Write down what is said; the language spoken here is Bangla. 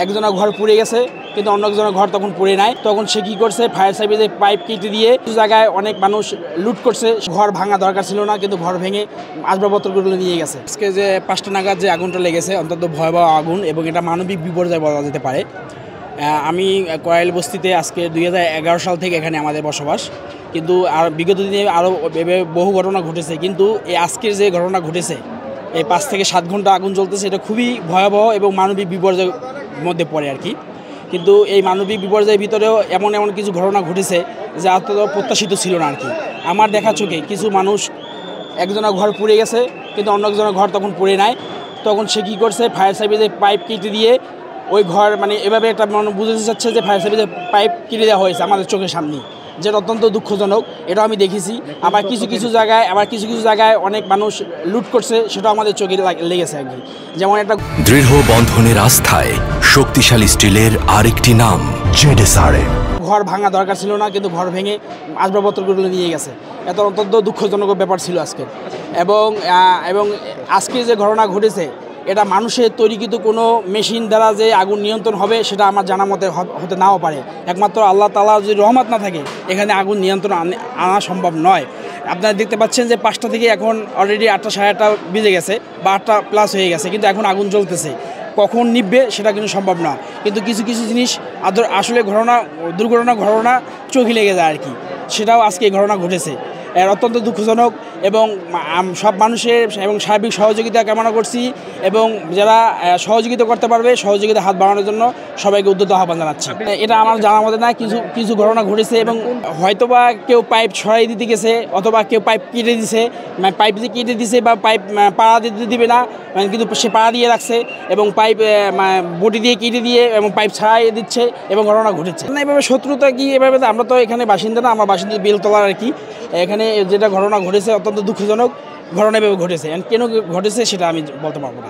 একজনের ঘর পুড়ে গেছে, কিন্তু অন্য একজনের ঘর তখন পুড়ে নাই। তখন সে কি করছে, ফায়ার সার্ভিসের পাইপ কেটে দিয়ে কিছু জায়গায় অনেক মানুষ লুট করছে। ঘর ভাঙা দরকার ছিল না, কিন্তু ঘর ভেঙে আসবাবপত্রগুলো নিয়ে গেছে। আজকে যে 5টা নাগাদ যে আগুনটা লেগেছে, অন্তত ভয়াবহ আগুন, এবং এটা মানবিক বিপর্যয় বলা যেতে পারে। আমি কয়েল বস্তিতে আজকে 2011 সাল থেকে এখানে আমাদের বসবাস, কিন্তু আর বিগত দিনে আরও বহু ঘটনা ঘটেছে, কিন্তু এই আজকের যে ঘটনা ঘটেছে, এই 5 থেকে 7 ঘন্টা আগুন চলতেছে, এটা খুবই ভয়াবহ এবং মানবিক বিপর্যয়ের মধ্যে পড়ে আর কি। কিন্তু এই মানবিক বিপর্যয়ের ভিতরেও এমন কিছু ঘটনা ঘটেছে যা অত্যন্ত প্রত্যাশিত ছিল না আর কি। আমার দেখা চোখে কিছু মানুষ, একজনের ঘর পুড়ে গেছে, কিন্তু অন্য একজনের ঘর তখন পুড়ে নাই। তখন সে কী করছে, ফায়ার সার্ভিসের পাইপ কেটে দিয়ে ওই ঘর, মানে এভাবে একটা মানুষ বুঝতে চাচ্ছে যে ফায়ার সার্ভিসের পাইপ কেটে দেওয়া হয়েছে আমাদের চোখের সামনে, যেটা অত্যন্ত দুঃখজনক। এটাও আমি দেখেছি। আবার কিছু জায়গায় অনেক মানুষ লুট করছে, সেটাও আমাদের চোখে লেগেছে আর কি। যেমন একটা দৃঢ় বন্ধনের আস্থায় শক্তিশালী স্টিলের আরেকটি নাম জেডএসআরএম। ঘর ভাঙা দরকার ছিল না, কিন্তু ঘর ভেঙে আসবাবপত্রগুলো নিয়ে গেছে। এটা অত্যন্ত দুঃখজনক ব্যাপার ছিল আজকে। এবং আজকে যে ঘটনা ঘটেছে, এটা মানুষের তৈরিকৃত কোনো মেশিন দ্বারা যে আগুন নিয়ন্ত্রণ হবে সেটা আমার জানা মতে হতে নাও পারে। একমাত্র আল্লাহ তাআলা যদি রহমত না থাকে, এখানে আগুন নিয়ন্ত্রণ আনা সম্ভব নয়। আপনারা দেখতে পাচ্ছেন যে 5টা থেকে এখন অলরেডি 8টা সাড়ে 8টা বেজে গেছে, বা 8টা প্লাস হয়ে গেছে, কিন্তু এখন আগুন জ্বলতেছে। কখন নিভবে সেটা কিন্তু সম্ভব না। কিন্তু কিছু জিনিস আসলে দুর্ঘটনা চোখে লেগে যায় আর কি। সেটাও আজকে এই ঘটনা ঘটেছে। অত্যন্ত দুঃখজনক, এবং সব মানুষের এবং সার্বিক সহযোগিতা কামনা করছি, এবং যারা সহযোগিতা করতে পারবে সহযোগিতা হাত বাড়ানোর জন্য সবাইকে উদ্যত আহ্বান জানাচ্ছি। এটা আমার জানার মতে না, কিছু ঘটনা ঘটেছে, এবং হয়তোবা কেউ পাইপ সরাই দিতে গেছে, অথবা কেউ পাইপ কেটে দিছে, পাইপ যে কেটে দিছে বা পাইপ পাড়া দিতে দিবে না, কিন্তু সে পাড়া দিয়ে রাখছে, এবং পাইপ বটি দিয়ে কেটে দিয়ে এবং পাইপ ছাড়াই দিচ্ছে, এবং ঘটনা ঘটেছে না। এভাবে শত্রুতা কি, এভাবে আমরা তো এখানে বাসিন্দা না, আমার বাসিন্দা বেলতলার আর কি। এখানে যেটা ঘটনা ঘটেছে অত্যন্ত দুঃখজনক ঘটনা এভাবে ঘটেছে, কেন ঘটেছে সেটা আমি বলতে পারবো না।